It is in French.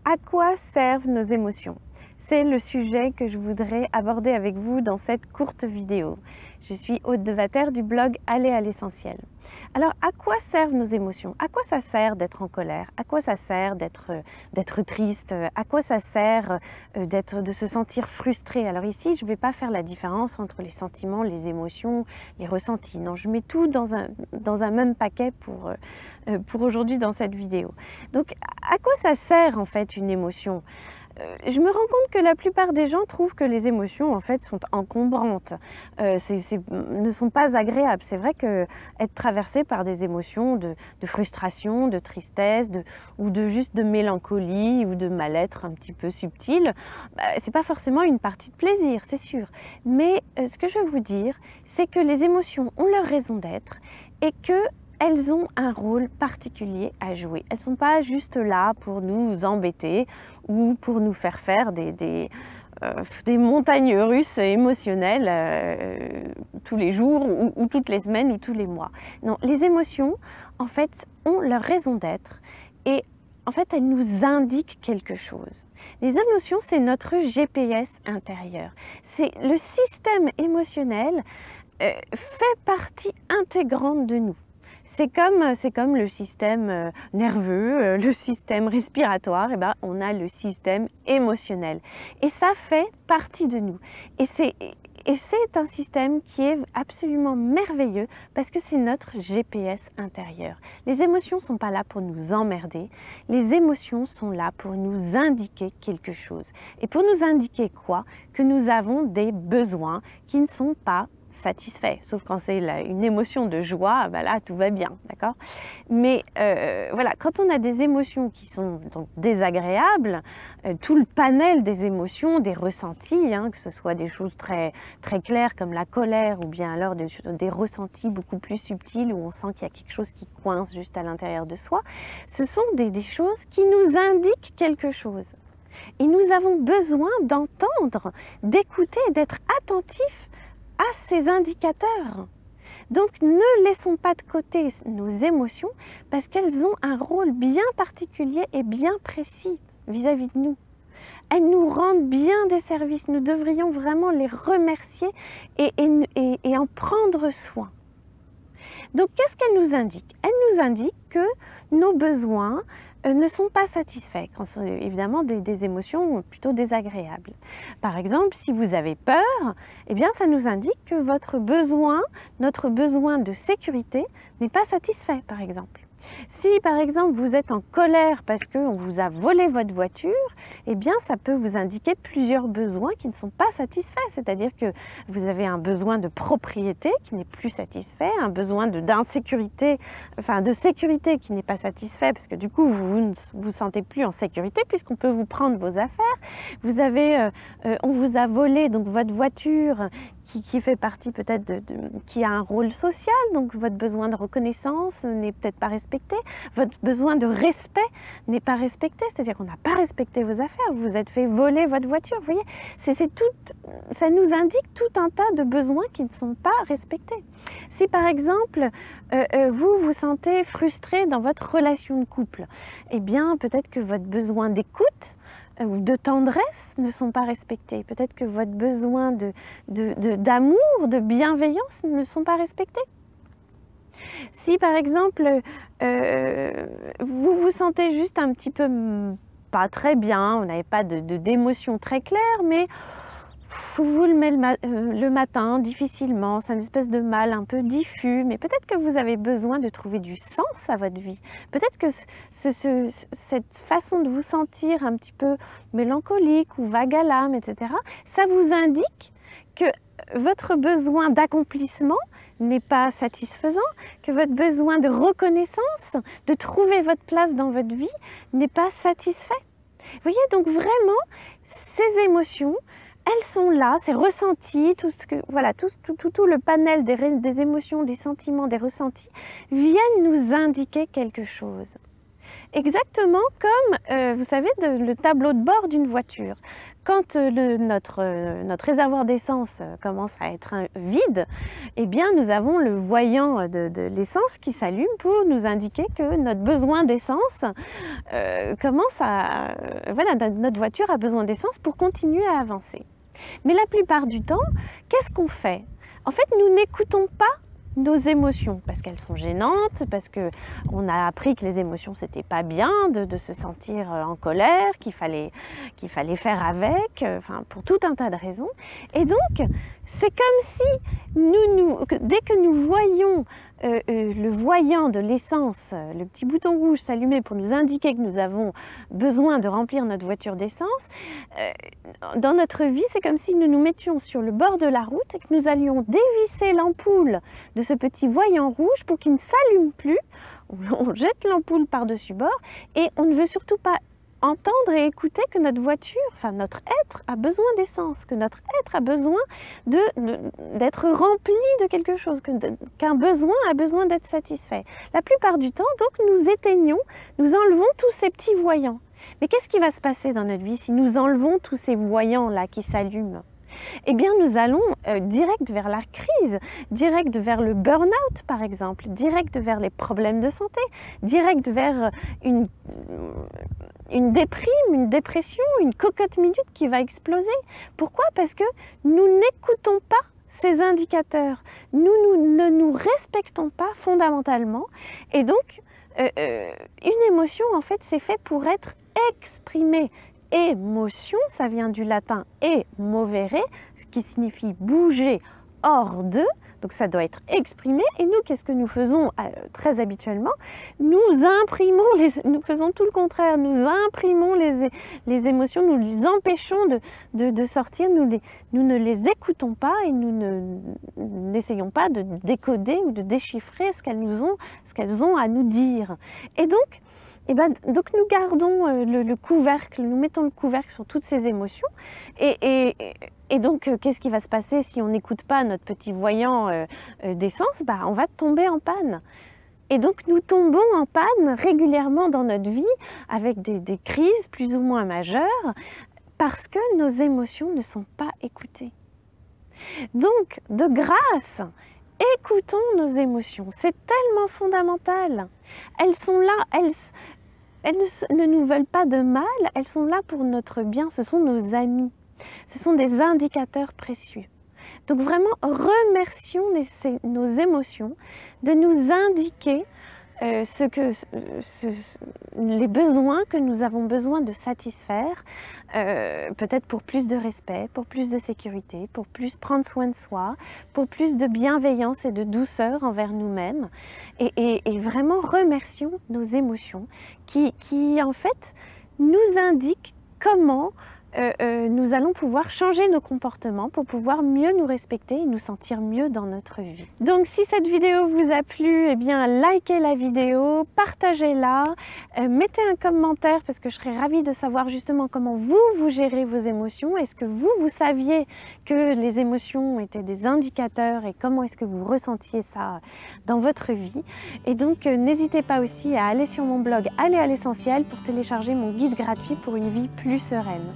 À quoi servent nos émotions? C'est le sujet que je voudrais aborder avec vous dans cette courte vidéo. Je suis Aude Devater du blog Aller à l'essentiel. Alors, à quoi servent nos émotions? À quoi ça sert d'être en colère? À quoi ça sert d'être triste? À quoi ça sert de se sentir frustré? Alors ici, je ne vais pas faire la différence entre les sentiments, les émotions, les ressentis. Non, je mets tout dans un même paquet pour aujourd'hui dans cette vidéo. Donc, à quoi ça sert en fait une émotion? Je me rends compte que la plupart des gens trouvent que les émotions en fait sont encombrantes, ne sont pas agréables. C'est vrai que être traversé par des émotions de frustration, de tristesse, ou juste de mélancolie ou de mal-être un petit peu subtil, c'est pas forcément une partie de plaisir, c'est sûr. Mais ce que je veux vous dire, c'est que les émotions ont leur raison d'être et que elles ont un rôle particulier à jouer. Elles ne sont pas juste là pour nous embêter ou pour nous faire des montagnes russes émotionnelles tous les jours ou toutes les semaines ou tous les mois. Non, les émotions, en fait, ont leur raison d'être et en fait, elles nous indiquent quelque chose. Les émotions, c'est notre GPS intérieur. C'est le système émotionnel fait partie intégrante de nous. C'est comme le système nerveux, le système respiratoire, et ben, on a le système émotionnel. Et ça fait partie de nous. Et c'est un système qui est absolument merveilleux parce que c'est notre GPS intérieur. Les émotions ne sont pas là pour nous emmerder, les émotions sont là pour nous indiquer quelque chose. Et pour nous indiquer quoi? Que nous avons des besoins qui ne sont pas satisfait, sauf quand c'est une émotion de joie, ben là tout va bien, d'accord? Mais voilà, quand on a des émotions qui sont donc désagréables, tout le panel des émotions, des ressentis, que ce soit des choses très, très claires comme la colère ou bien alors des ressentis beaucoup plus subtils où on sent qu'il y a quelque chose qui coince juste à l'intérieur de soi, ce sont des choses qui nous indiquent quelque chose. Et nous avons besoin d'entendre, d'écouter, d'être attentifs à ces indicateurs. Donc ne laissons pas de côté nos émotions parce qu'elles ont un rôle bien particulier et bien précis vis-à-vis de nous. Elles nous rendent bien des services, nous devrions vraiment les remercier et en prendre soin. Donc qu'est-ce qu'elles nous indiquent? Elles nous indiquent que nos besoins ne sont pas satisfaits, quand ce sont évidemment des émotions plutôt désagréables. Par exemple, si vous avez peur, eh bien, ça nous indique que notre besoin de sécurité n'est pas satisfait, par exemple. Si par exemple vous êtes en colère parce qu'on vous a volé votre voiture, eh bien ça peut vous indiquer plusieurs besoins qui ne sont pas satisfaits. C'est-à-dire que vous avez un besoin de propriété qui n'est plus satisfait, un besoin d'insécurité, enfin de sécurité qui n'est pas satisfait parce que du coup vous ne vous sentez plus en sécurité puisqu'on peut vous prendre vos affaires. On vous a volé donc votre voiture qui fait partie peut-être qui a un rôle social, donc votre besoin de reconnaissance n'est peut-être pas respecté, votre besoin de respect n'est pas respecté, c'est-à-dire qu'on n'a pas respecté vos affaires, vous vous êtes fait voler votre voiture, vous voyez, ça nous indique tout un tas de besoins qui ne sont pas respectés. Si par exemple, vous vous sentez frustré dans votre relation de couple, eh bien peut-être que votre besoin d'écoute ou de tendresse ne sont pas respectés. Peut-être que votre besoin d'amour, de bienveillance ne sont pas respectés. Si par exemple, vous vous sentez juste un petit peu pas très bien, vous n'avez pas d'émotion très claire, mais vous vous levez le matin difficilement, c'est une espèce de mal un peu diffus, mais peut-être que vous avez besoin de trouver du sens à votre vie. Peut-être que cette façon de vous sentir un petit peu mélancolique ou vague à l'âme, etc., ça vous indique que votre besoin d'accomplissement n'est pas satisfaisant, que votre besoin de reconnaissance, de trouver votre place dans votre vie n'est pas satisfait. Vous voyez, donc vraiment, ces émotions, elles sont là, ces ressentis, tout le panel des émotions, des sentiments, des ressentis, viennent nous indiquer quelque chose. exactement comme, vous savez, le tableau de bord d'une voiture. Quand notre réservoir d'essence commence à être vide, eh bien, nous avons le voyant de l'essence qui s'allume pour nous indiquer que notre besoin d'essence commence à... voilà, notre voiture a besoin d'essence pour continuer à avancer. Mais la plupart du temps, qu'est-ce qu'on fait? En fait, nous n'écoutons pas nos émotions, parce qu'elles sont gênantes, parce qu'on a appris que les émotions c'était pas bien, de se sentir en colère, qu'il fallait faire avec, enfin pour tout un tas de raisons. Et donc c'est comme si dès que nous voyons le voyant de l'essence, le petit bouton rouge s'allumer pour nous indiquer que nous avons besoin de remplir notre voiture d'essence, dans notre vie, c'est comme si nous nous mettions sur le bord de la route et que nous allions dévisser l'ampoule de ce petit voyant rouge pour qu'il ne s'allume plus. On jette l'ampoule par-dessus bord et on ne veut surtout pas entendre et écouter que notre voiture, enfin notre être a besoin d'essence, que notre être a besoin d'être rempli de quelque chose, qu'un besoin a besoin d'être satisfait. La plupart du temps, donc, nous éteignons, nous enlevons tous ces petits voyants. Mais qu'est-ce qui va se passer dans notre vie si nous enlevons tous ces voyants-là qui s'allument? Eh bien, nous allons direct vers la crise, direct vers le burn-out par exemple, direct vers les problèmes de santé, direct vers une déprime, une dépression, une cocotte minute qui va exploser. Pourquoi? Parce que nous n'écoutons pas ces indicateurs, nous ne nous respectons pas fondamentalement et donc une émotion en fait c'est fait pour être exprimée. Émotion, ça vient du latin emovere, ce qui signifie bouger hors d'eux, donc ça doit être exprimé. Et nous, qu'est-ce que nous faisons très habituellement? Nous faisons tout le contraire, nous imprimons les émotions, nous les empêchons de sortir, nous ne les écoutons pas et nous n'essayons pas de décoder ou de déchiffrer ce qu'elles ont à nous dire. Et donc, donc nous gardons le couvercle, nous mettons le couvercle sur toutes ces émotions et donc qu'est-ce qui va se passer si on n'écoute pas notre petit voyant d'essence? On va tomber en panne. Et donc nous tombons en panne régulièrement dans notre vie avec des crises plus ou moins majeures parce que nos émotions ne sont pas écoutées. Donc de grâce, écoutons nos émotions, c'est tellement fondamental. Elles sont là, elles ne nous veulent pas de mal, elles sont là pour notre bien, ce sont nos amis. Ce sont des indicateurs précieux. Donc vraiment, remercions nos émotions de nous indiquer les besoins que nous avons besoin de satisfaire, peut-être pour plus de respect, pour plus de sécurité, pour plus prendre soin de soi, pour plus de bienveillance et de douceur envers nous-mêmes. Et vraiment remercions nos émotions qui en fait nous indiquent comment nous allons pouvoir changer nos comportements pour pouvoir mieux nous respecter et nous sentir mieux dans notre vie. Donc si cette vidéo vous a plu, eh bien likez la vidéo, partagez-la, mettez un commentaire parce que je serais ravie de savoir justement comment vous gérez vos émotions. Est-ce que vous saviez que les émotions étaient des indicateurs et comment est-ce que vous ressentiez ça dans votre vie? Et donc n'hésitez pas aussi à aller sur mon blog Aller à l'essentiel pour télécharger mon guide gratuit pour une vie plus sereine.